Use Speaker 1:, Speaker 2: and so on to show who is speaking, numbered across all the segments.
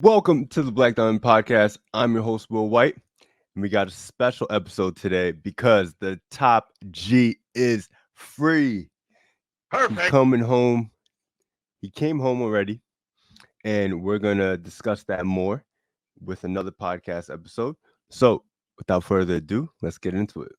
Speaker 1: Welcome to the Black Diamond Podcast. I'm your host, Will White, and we got a special episode today because the top G is free. He's
Speaker 2: Perfect.
Speaker 1: coming home. He came home already, and we're going to discuss that more with another podcast episode. So, without further ado, let's get into it.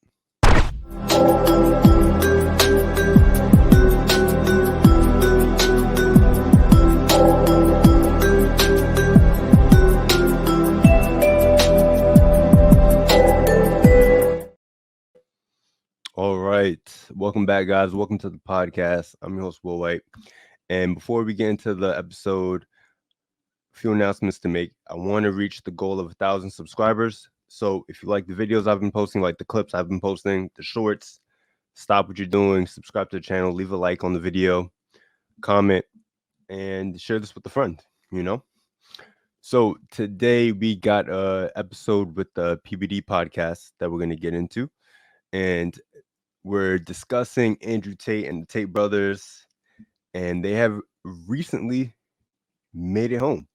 Speaker 1: All right. Welcome back, guys. Welcome to the podcast. I'm your host, Will White. And before we get into the episode, a few announcements to make. I want to reach the goal of 1,000 subscribers. So if you like the videos I've been posting, like the clips I've been posting, the shorts, stop what you're doing, subscribe to the channel, leave a like on the video, comment, and share this with a friend, So today we got an episode with the PBD podcast that we're going to get into. And we're discussing Andrew Tate and the Tate Brothers, and they have recently made it home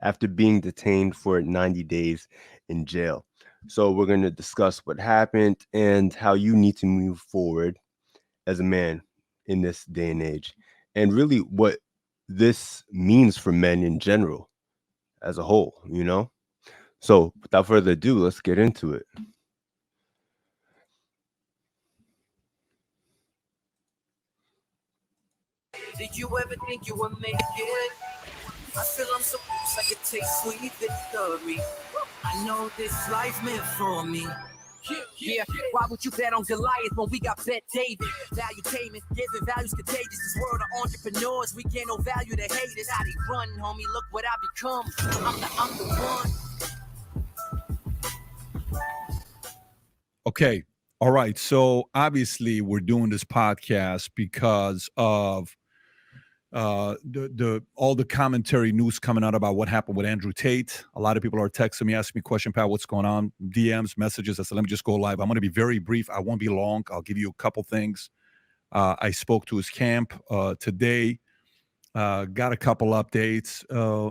Speaker 1: after being detained for 90 days in jail. So we're going to discuss what happened and how you need to move forward as a man in this day and age, and really what this means for men in general as a whole, So without further ado, let's get into it.
Speaker 3: Did you ever think you would make it? I feel I'm so close, I could taste sweet victory. I know this life meant for me. Yeah, why would you bet on Goliath when we got bet David? Valuetainment, giving values contagious. This world of entrepreneurs, we get no value to haters. How they run, homie, look what I become. I'm the one.
Speaker 2: Okay. All right. So obviously we're doing this podcast because of all the commentary news coming out about what happened with Andrew Tate. A lot of people are texting me, asking me question, Pat, what's going on? DMs, messages. I said, let me just go live. I'm going to be very brief. I won't be long. I'll give you a couple things. I spoke to his camp today. Got a couple updates,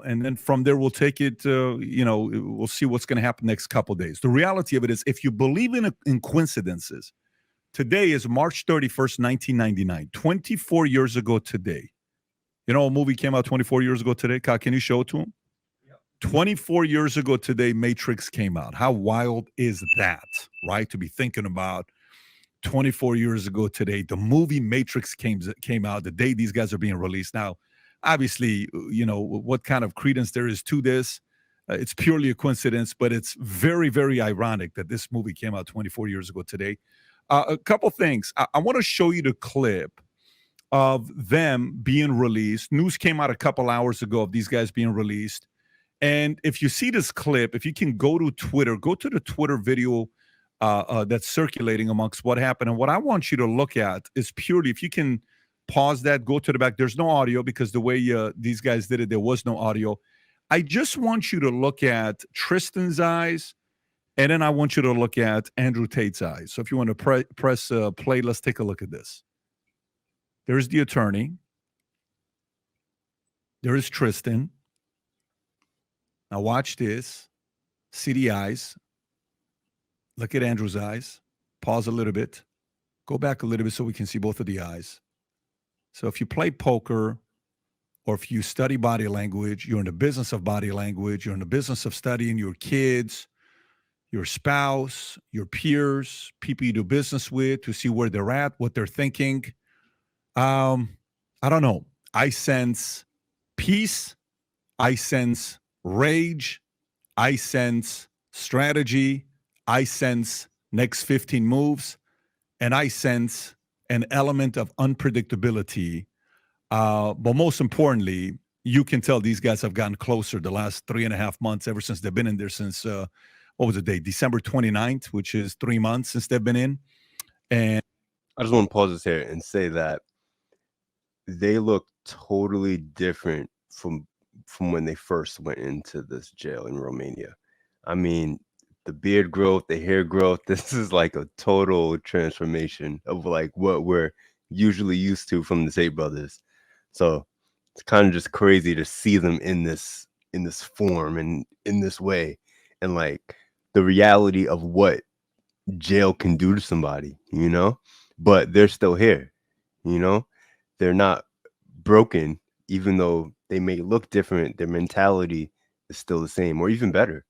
Speaker 2: and then from there we'll take it. We'll see what's going to happen next couple days. The reality of it is, if you believe in coincidences, today is March 31st, 1999. 24 years ago today. You know, a movie came out 24 years ago today. Kyle, can you show it to him? Yep. 24 years ago today, Matrix came out. How wild is that, right? To be thinking about 24 years ago today, the movie Matrix came out the day these guys are being released. Now, obviously, what kind of credence there is to this. It's purely a coincidence, but it's very, very ironic that this movie came out 24 years ago today. A couple things. I want to show you the clip of them being released. News came out a couple hours ago of these guys being released. And if you see this clip, if you can go to Twitter, go to the Twitter video that's circulating amongst what happened. And what I want you to look at is purely, if you can pause that, go to the back. There's no audio because the way these guys did it, there was no audio. I just want you to look at Tristan's eyes, and then I want you to look at Andrew Tate's eyes. So if you want to press play, let's take a look at this. There's the attorney. There is Tristan. Now watch this. See the eyes. Look at Andrew's eyes. Pause a little bit. Go back a little bit so we can see both of the eyes. So if you play poker or if you study body language, you're in the business of body language, you're in the business of studying your kids, your spouse, your peers, people you do business with, to see where they're at, what they're thinking. I don't know. I sense peace. I sense rage. I sense strategy. I sense next 15 moves. And I sense an element of unpredictability. But most importantly, you can tell these guys have gotten closer the last 3.5 months, ever since they've been in there since, what was the date? December 29th, which is 3 months since they've been in. And
Speaker 1: I just want to pause this here and say that they look totally different from when they first went into this jail in Romania. I mean, the beard growth, the hair growth, this is like a total transformation of like what we're usually used to from the Tate Brothers. So it's kind of just crazy to see them in this in this form and in this way, and like the reality of what jail can do to somebody, you know, but they're still here, you know, they're not broken, even though they may look different, their mentality is still the same or even better.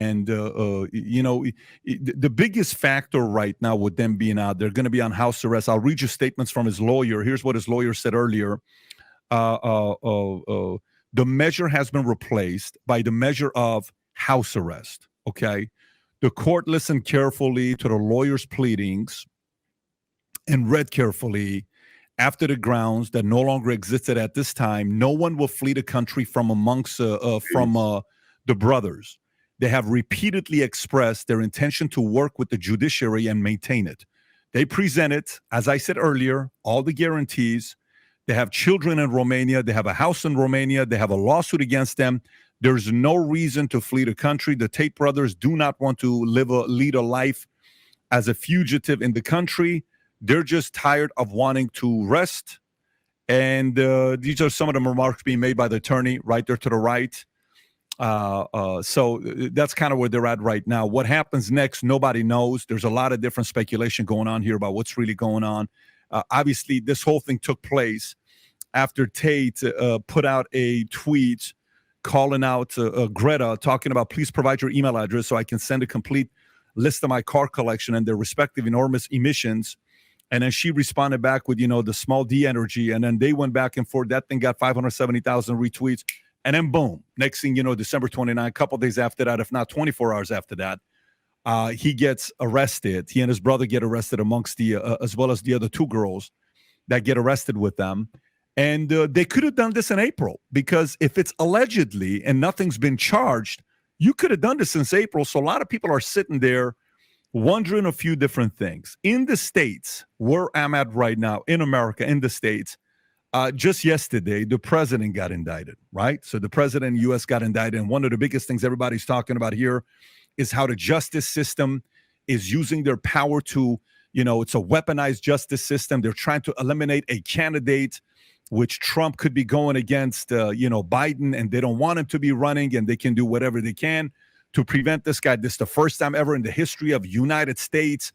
Speaker 2: And the biggest factor right now with them being out, they're going to be on house arrest. I'll read you statements from his lawyer. Here's what his lawyer said earlier. The measure has been replaced by the measure of house arrest. Okay. The court listened carefully to the lawyer's pleadings and read carefully after the grounds that no longer existed at this time. No one will flee the country from amongst the brothers. They have repeatedly expressed their intention to work with the judiciary and maintain it. They presented, as I said earlier, all the guarantees. They have children in Romania. They have a house in Romania. They have a lawsuit against them. There's no reason to flee the country. The Tate brothers do not want to lead a life as a fugitive in the country. They're just tired of wanting to rest. And these are some of the remarks being made by the attorney right there to the right. So that's kind of where they're at right now. What happens next, nobody knows. There's a lot of different speculation going on here about what's really going on. Obviously, this whole thing took place after Tate put out a tweet calling out Greta, talking about, please provide your email address so I can send a complete list of my car collection and their respective enormous emissions. And then she responded back with, the small D energy. And then they went back and forth. That thing got 570,000 retweets. And then boom, next thing you know, December 29, a couple days after that, if not 24 hours after that, he gets arrested. He and his brother get arrested amongst as well as the other two girls that get arrested with them. And they could have done this in April, because if it's allegedly and nothing's been charged, you could have done this since April. So a lot of people are sitting there wondering a few different things. In the States, where I'm at right now, in America, in the States, just yesterday, the president got indicted, right? So the president in the U.S. got indicted. And one of the biggest things everybody's talking about here is how the justice system is using their power to, it's a weaponized justice system. They're trying to eliminate a candidate, which Trump could be going against, Biden, and they don't want him to be running, and they can do whatever they can to prevent this guy. This is the first time ever in the history of the United States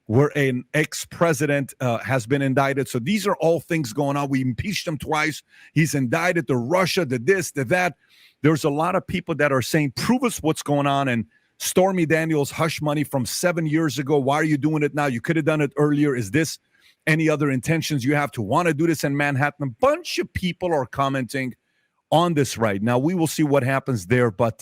Speaker 2: where an ex-president has been indicted. So these are all things going on. We impeached him twice. He's indicted to Russia, to this, to that. There's a lot of people that are saying, prove us what's going on. And Stormy Daniels' hush money from 7 years ago, why are you doing it now? You could have done it earlier. Is this any other intentions you have to want to do this in Manhattan? A bunch of people are commenting on this right now. We will see what happens there. But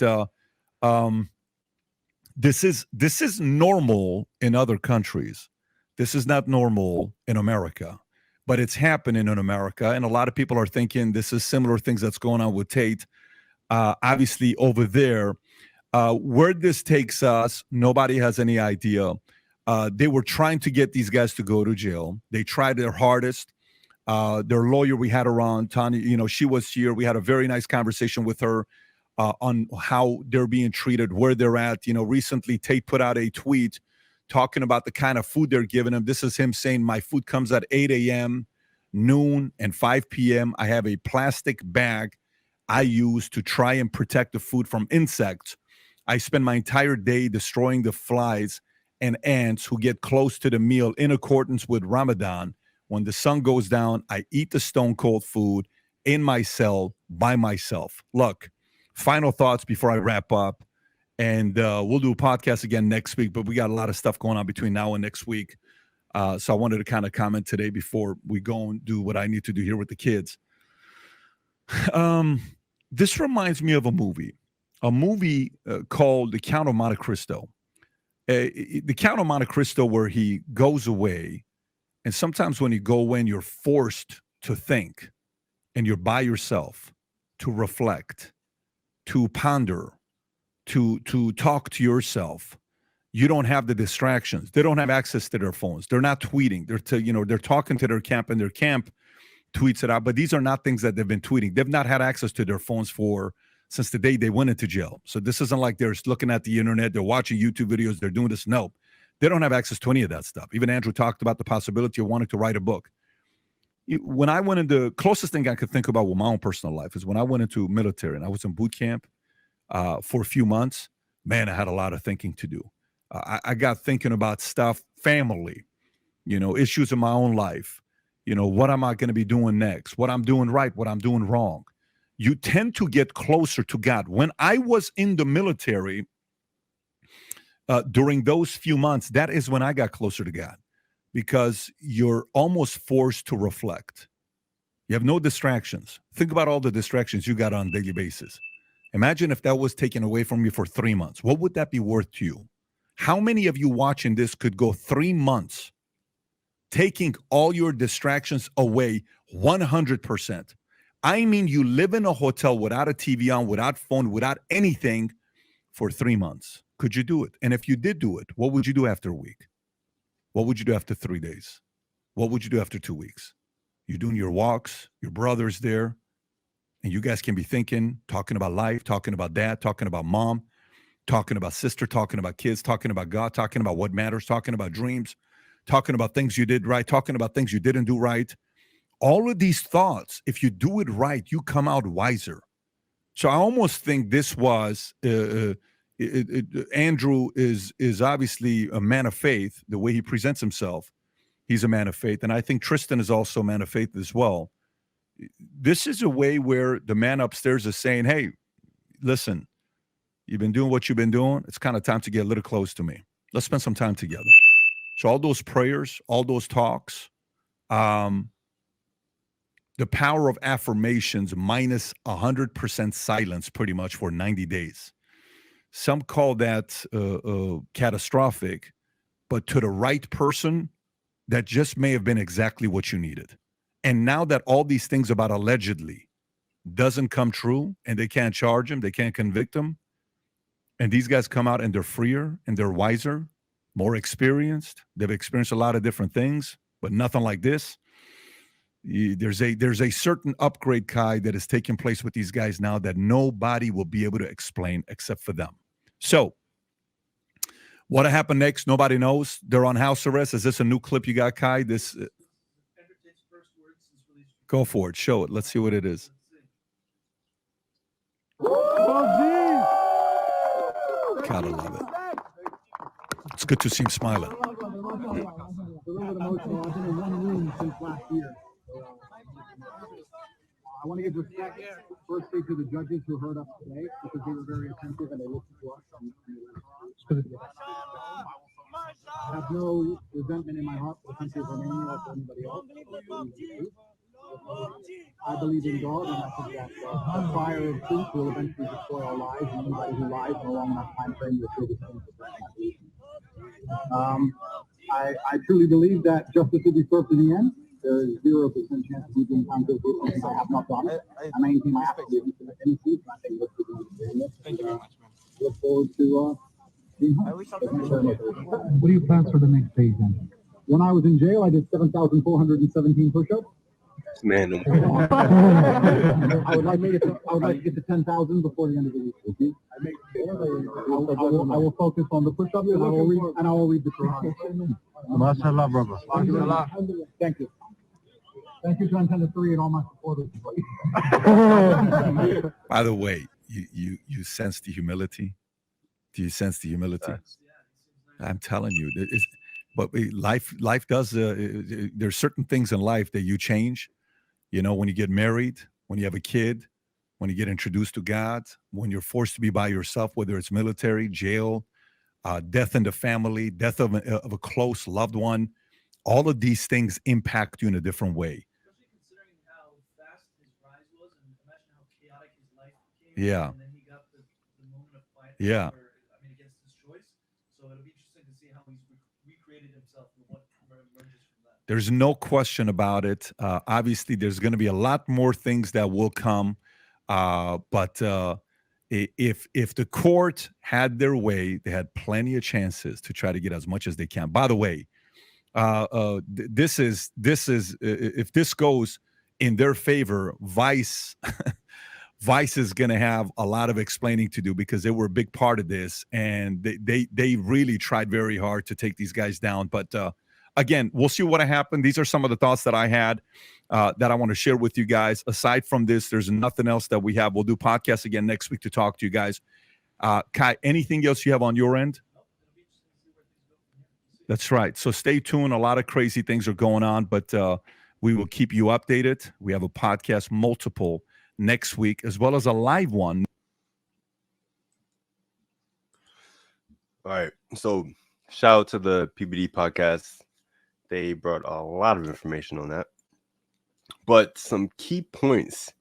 Speaker 2: this is normal in other countries. This is not normal in America, but it's happening in America. And a lot of people are thinking this is similar things that's going on with Tate. Obviously over there, where this takes us, nobody has any idea. They were trying to get these guys to go to jail. They tried their hardest. Their lawyer, we had her on, Tanya, she was here. We had a very nice conversation with her on how they're being treated, where they're at. Recently Tate put out a tweet talking about the kind of food they're giving him. This is him saying, my food comes at 8 a.m., noon, and 5 p.m. I have a plastic bag I use to try and protect the food from insects. I spend my entire day destroying the flies and ants who get close to the meal in accordance with Ramadan. When the sun goes down, I eat the stone cold food in my cell by myself. Look, final thoughts before I wrap up. And we'll do a podcast again next week, but we got a lot of stuff going on between now and next week. So I wanted to kind of comment today before we go and do what I need to do here with the kids. This reminds me of a movie called The Count of Monte Cristo. The Count of Monte Cristo, where he goes away. And sometimes when you go away and you're forced to think and you're by yourself, to reflect, to ponder, to talk to yourself, you don't have the distractions. They don't have access to their phones. They're not tweeting. They're talking to their camp, and their camp tweets it out. But these are not things that they've been tweeting. They've not had access to their phones since the day they went into jail. So this isn't like they're looking at the internet, they're watching YouTube videos, they're doing this. No, they don't have access to any of that stuff. Even Andrew talked about the possibility of wanting to write a book. when I went into, closest thing I could think about with my own personal life is when I went into military and I was in boot camp for a few months. Man, I had a lot of thinking to do. I got thinking about stuff, family, issues in my own life. What am I going to be doing next? What I'm doing right, what I'm doing wrong. You tend to get closer to God. When I was in the military, during those few months, that is when I got closer to God, because you're almost forced to reflect. You have no distractions. Think about all the distractions you got on a daily basis. Imagine if that was taken away from you for 3 months. What would that be worth to you? How many of you watching this could go 3 months taking all your distractions away 100%? I mean, you live in a hotel without a TV on, without phone, without anything for 3 months. Could you do it? And if you did do it, what would you do after a week? What would you do after 3 days? What would you do after 2 weeks? You're doing your walks, your brother's there, and you guys can be thinking, talking about life, talking about dad, talking about mom, talking about sister, talking about kids, talking about God, talking about what matters, talking about dreams, talking about things you did right, talking about things you didn't do right. All of these thoughts, if you do it right, you come out wiser. So I almost think this was, Andrew is obviously a man of faith, the way he presents himself. He's a man of faith. And I think Tristan is also a man of faith as well. This is a way where the man upstairs is saying, hey, listen, you've been doing what you've been doing. It's kind of time to get a little close to me. Let's spend some time together. So all those prayers, all those talks, the power of affirmations minus 100% silence pretty much for 90 days. Some call that catastrophic, but to the right person, that just may have been exactly what you needed. And now that all these things about allegedly doesn't come true and they can't charge him, they can't convict him, and these guys come out and they're freer and they're wiser, more experienced. They've experienced a lot of different things, but nothing like this. There's a certain upgrade, Kai, that is taking place with these guys now that nobody will be able to explain except for them. So what happened next, nobody knows. They're on house arrest. Is this a new clip you got, Kai? This go for it. Show it. Let's see what it is. Gotta love it. It's good to see him smiling.
Speaker 4: I want to give respect firstly to the judges who heard us today because they were very attentive and they listened to us. I have no resentment in my heart for the country of Romania or for anybody else. I believe in God, and I think that the fire of truth will eventually destroy our lives, and anybody who lies in a long enough time frame will feel the same. I truly believe that justice will be served in the end. There is 0% chance of me being found guilty of something I have not done. I maintain my absolute innocence, and I think that's the Thank you very much, man. Look forward to being home. What do you plan for the next phase then? When I was in jail, I did 7,417 push-ups.
Speaker 1: Man,
Speaker 4: I would like to get to 10,000 before the end of the week. Okay? I will focus on the push-ups and I will read the Quran. MashaAllah, brother. Thank you. Thank you to Antenna 3 and all my supporters.
Speaker 2: By the way, you sense the humility? Do you sense the humility? I'm telling you, but life does. There's certain things in life that you change. You know, when you get married, when you have a kid, when you get introduced to God, when you're forced to be by yourself, whether it's military, jail, death in the family, death of a close loved one, all of these things impact you in a different way.
Speaker 5: Especially considering how fast his rise was, and imagine how chaotic his life became.
Speaker 2: Yeah.
Speaker 5: And then he got the moment of fight.
Speaker 2: Yeah.
Speaker 5: Against his choice. So it'll be interesting to see how he's recreated himself and what emerges from that.
Speaker 2: There's no question about it. Obviously, there's going to be a lot more things that will come. But if the court had their way, they had plenty of chances to try to get as much as they can. By the way, this is if this goes in their favor, Vice is going to have a lot of explaining to do because they were a big part of this, and they really tried very hard to take these guys down. But again, we'll see what happened. These are some of the thoughts that I had that I want to share with you guys. Aside from this, there's nothing else that we have. We'll do podcasts again next week to talk to you guys. Kai, anything else you have on your end? That's right. So stay tuned. A lot of crazy things are going on, but we will keep you updated. We have a podcast multiple next week, as well as a live one.
Speaker 1: All right. So shout out to the PBD podcast. They brought a lot of information on that. But some key points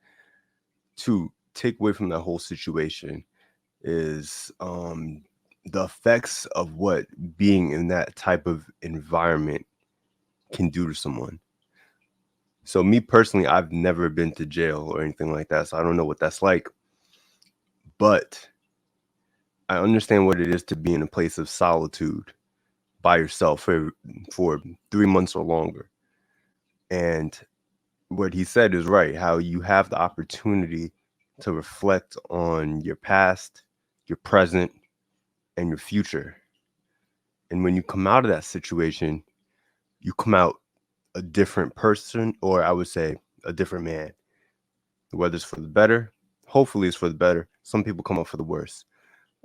Speaker 1: to take away from that whole situation is the effects of what being in that type of environment can do to someone. So me personally, I've never been to jail or anything like that, so I don't know what that's like. But I understand what it is to be in a place of solitude by yourself for 3 months or longer. And what he said is right, how you have the opportunity to reflect on your past, your present, and your future. And when you come out of that situation, you come out a different person, or I would say a different man. Whether it's for the better, hopefully it's for the better. Some people come out for the worse.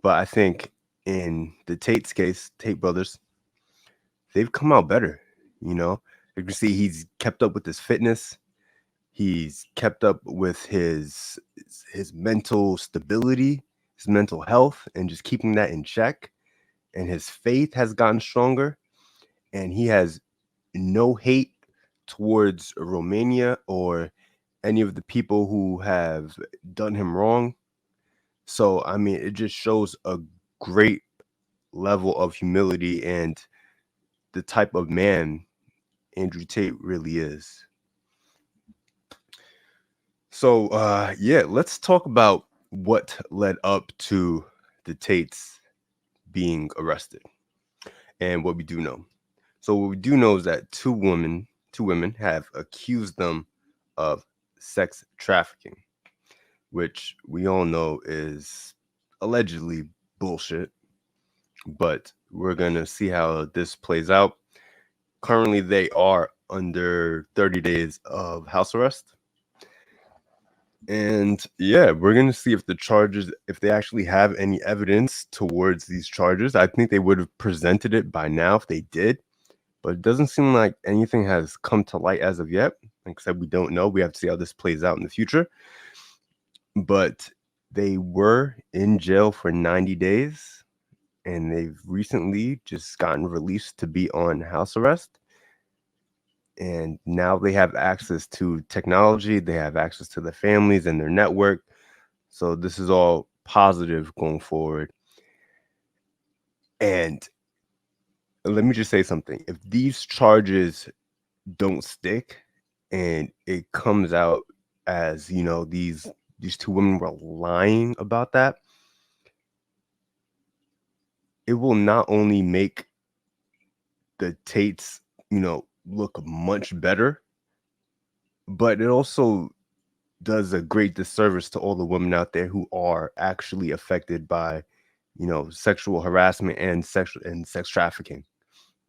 Speaker 1: But I think in the Tate's case, Tate Brothers, they've come out better. You know, you can see he's kept up with his fitness. He's kept up with his mental stability, his mental health, and just keeping that in check. And his faith has gotten stronger. And he has no hate towards Romania or any of the people who have done him wrong. So, I mean, it just shows a great level of humility and the type of man Andrew Tate really is. So, yeah, let's talk about what led up to the Tates being arrested and what we do know. So what we do know is that two women have accused them of sex trafficking, which we all know is allegedly bullshit, but we're going to see how this plays out. Currently, they are under 30 days of house arrest. And yeah, we're going to see if the charges, if they actually have any evidence towards these charges. I think they would have presented it by now if they did, but it doesn't seem like anything has come to light as of yet. Like I said, we don't know. We have to see how this plays out in the future. But they were in jail for 90 days, and they've recently just gotten released to be on house arrest. And now they have access to technology. They have access to their families and their network. So this is all positive going forward. And let me just say something. If these charges don't stick and it comes out as, you know, these two women were lying about that, it will not only make the Tates, you know, look much better, but it also does a great disservice to all the women out there who are actually affected by, you know, sexual harassment and sex trafficking.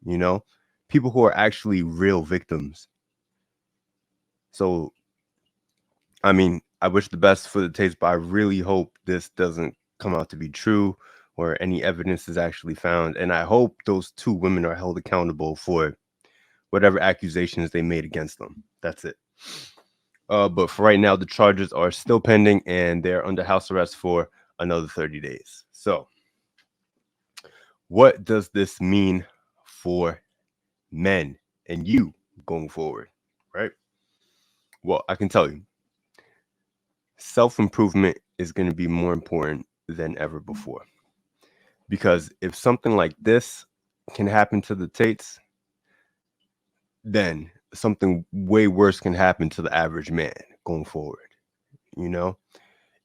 Speaker 1: You know, people who are actually real victims. So, I mean, I wish the best for the Tates, but I really hope this doesn't come out to be true or any evidence is actually found. And I hope those two women are held accountable for whatever accusations they made against them. That's it. But for right now, the charges are still pending and they're under house arrest for another 30 days. So what does this mean for men and you going forward, right? Well, I can tell you, self-improvement is going to be more important than ever before. Because if something like this can happen to the Tates, then something way worse can happen to the average man going forward. You know,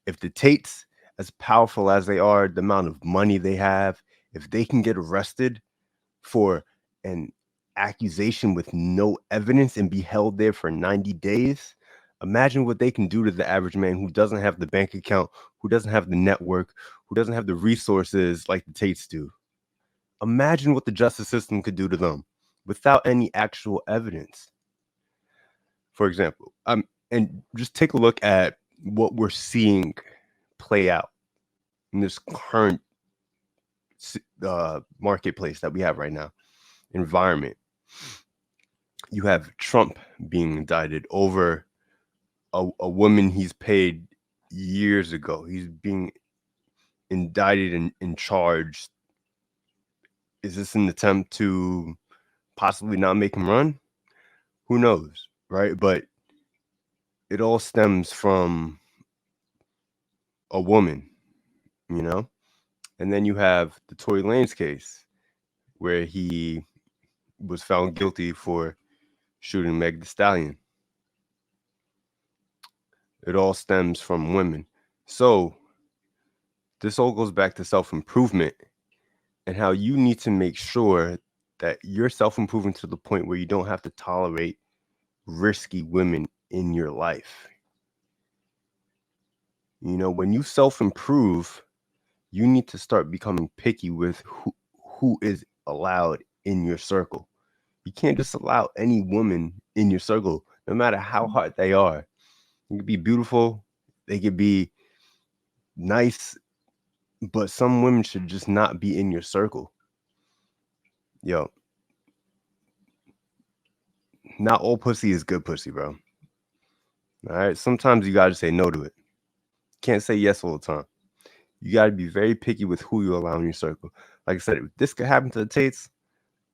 Speaker 1: if the Tates, as powerful as they are, the amount of money they have, if they can get arrested for an accusation with no evidence and be held there for 90 days, imagine what they can do to the average man who doesn't have the bank account, who doesn't have the network, who doesn't have the resources like the Tates do. Imagine what the justice system could do to them. without any actual evidence. For example, and just take a look at what we're seeing play out in this current marketplace that we have right now, environment. You have Trump being indicted over a woman he's paid years ago. He's being indicted and charged. Is this an attempt to possibly not make him run? Who knows, right? But it all stems from a woman, you know? And then you have the Tory Lanez case where he was found guilty for shooting Meg Thee Stallion. It all stems from women. So this all goes back to self-improvement and how you need to make sure that you're self-improving to the point where you don't have to tolerate risky women in your life. You know, when you self-improve, you need to start becoming picky with who is allowed in your circle. You can't just allow any woman in your circle, no matter how hot they are. They could be beautiful, they could be nice, but some women should just not be in your circle. Yo, not all pussy is good pussy, bro. All right, sometimes you gotta say no to it. Can't say yes all the time. You gotta be very picky with who you allow in your circle. Like I said, if this could happen to the Tates,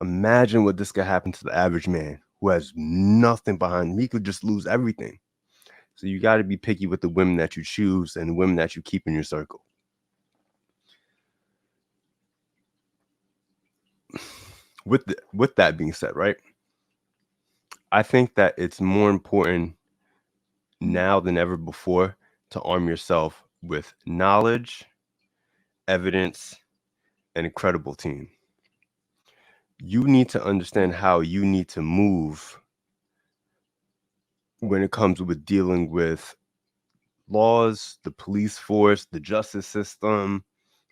Speaker 1: imagine what this could happen to the average man who has nothing behind him. He could just lose everything. So you got to be picky with the women that you choose and the women that you keep in your circle. With that being said, right? I think that it's more important now than ever before to arm yourself with knowledge, evidence, and a credible team. You need to understand how you need to move when it comes with dealing with laws, the police force, the justice system,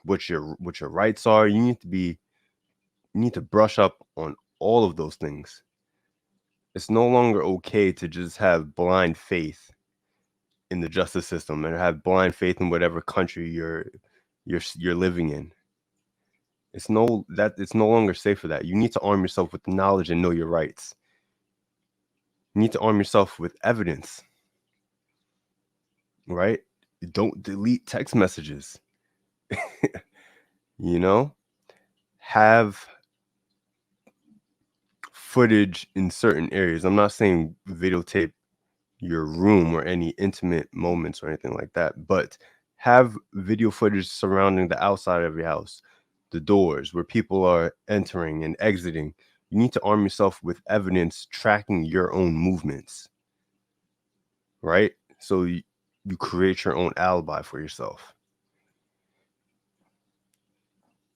Speaker 1: what your rights are. You need to brush up on all of those things. It's no longer okay to just have blind faith in the justice system and have blind faith in whatever country you're living in. It's no longer safe for that. You need to arm yourself with knowledge and know your rights. You need to arm yourself with evidence. Right? Don't delete text messages. You know? Have footage in certain areas. I'm not saying videotape your room or any intimate moments or anything like that, but have video footage surrounding the outside of your house, the doors where people are entering and exiting. You need to arm yourself with evidence tracking your own movements, right? So you create your own alibi for yourself.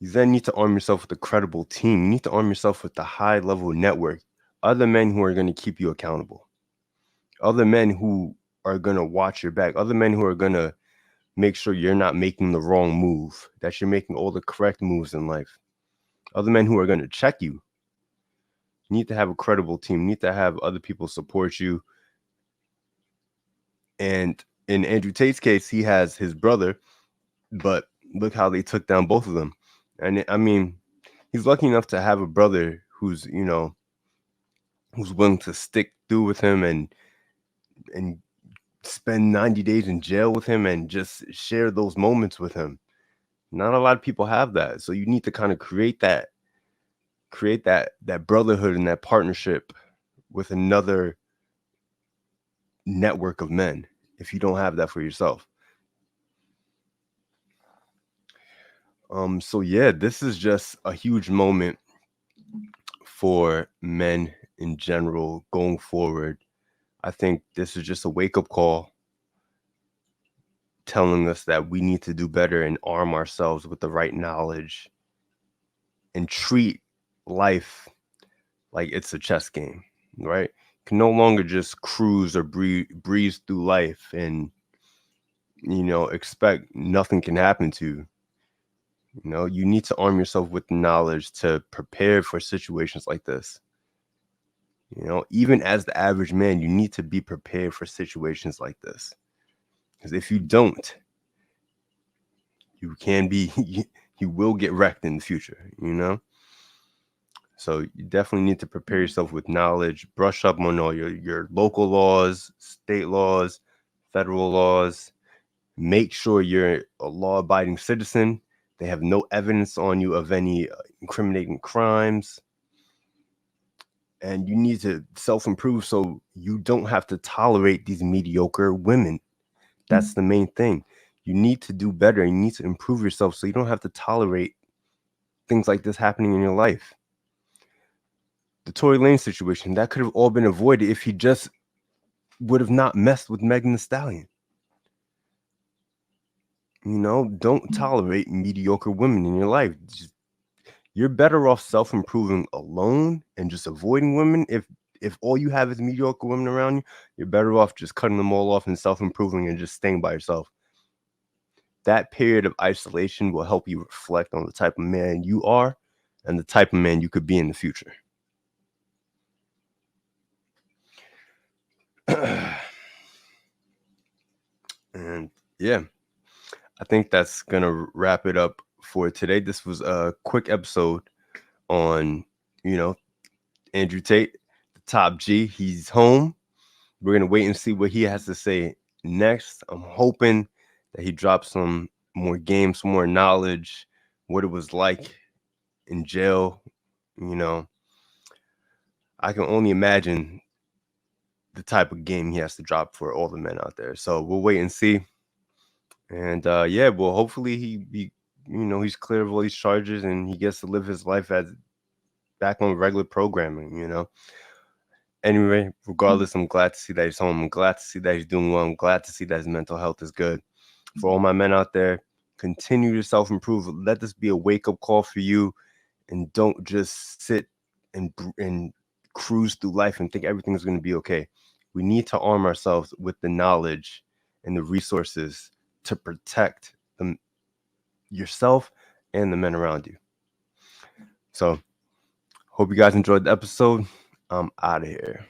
Speaker 1: You then need to arm yourself with a credible team. You need to arm yourself with a high-level network, other men who are going to keep you accountable, other men who are going to watch your back, other men who are going to make sure you're not making the wrong move, that you're making all the correct moves in life, other men who are going to check you. You need to have a credible team. You need to have other people support you. And in Andrew Tate's case, he has his brother, but look how they took down both of them. And I mean, he's lucky enough to have a brother who's, you know, who's willing to stick through with him and spend 90 days in jail with him and just share those moments with him. Not a lot of people have that. So you need to kind of create that brotherhood and that partnership with another network of men if you don't have that for yourself. So yeah, this is just a huge moment for men in general going forward. I think this is just a wake-up call telling us that we need to do better and arm ourselves with the right knowledge and treat life like it's a chess game, right? You can no longer just cruise or breeze through life and, you know, expect nothing can happen to you. You know, you need to arm yourself with knowledge to prepare for situations like this. You know, even as the average man, you need to be prepared for situations like this. Because if you don't, you can be, you will get wrecked in the future, you know? So you definitely need to prepare yourself with knowledge, brush up on all your local laws, state laws, federal laws. Make sure you're a law-abiding citizen. They have no evidence on you of any incriminating crimes. And you need to self-improve so you don't have to tolerate these mediocre women. That's the main thing. You need to do better. You need to improve yourself so you don't have to tolerate things like this happening in your life. The Tory Lanez situation, that could have all been avoided if he just would have not messed with Megan Thee Stallion. You know, don't tolerate mediocre women in your life. You're better off self-improving alone and just avoiding women. If all you have is mediocre women around you, you're better off just cutting them all off and self-improving and just staying by yourself. That period of isolation will help you reflect on the type of man you are and the type of man you could be in the future. And yeah, I think that's gonna wrap it up for today. This was a quick episode on, you know, Andrew Tate, the top G. He's home. We're gonna wait and see what he has to say next. I'm hoping that he drops some more game, some more knowledge, what it was like in jail. You know, I can only imagine the type of game he has to drop for all the men out there. So we'll wait and see. And yeah, well, hopefully he's clear of all these charges and he gets to live his life as back on regular programming, you know. Anyway, regardless, I'm glad to see that he's home. I'm glad to see that he's doing well. I'm glad to see that his mental health is good. For all my men out there, continue to self-improve. Let this be a wake-up call for you, and don't just sit and cruise through life and think everything's going to be okay. We need to arm ourselves with the knowledge and the resources to protect yourself and the men around you. So, hope you guys enjoyed the episode. I'm out of here.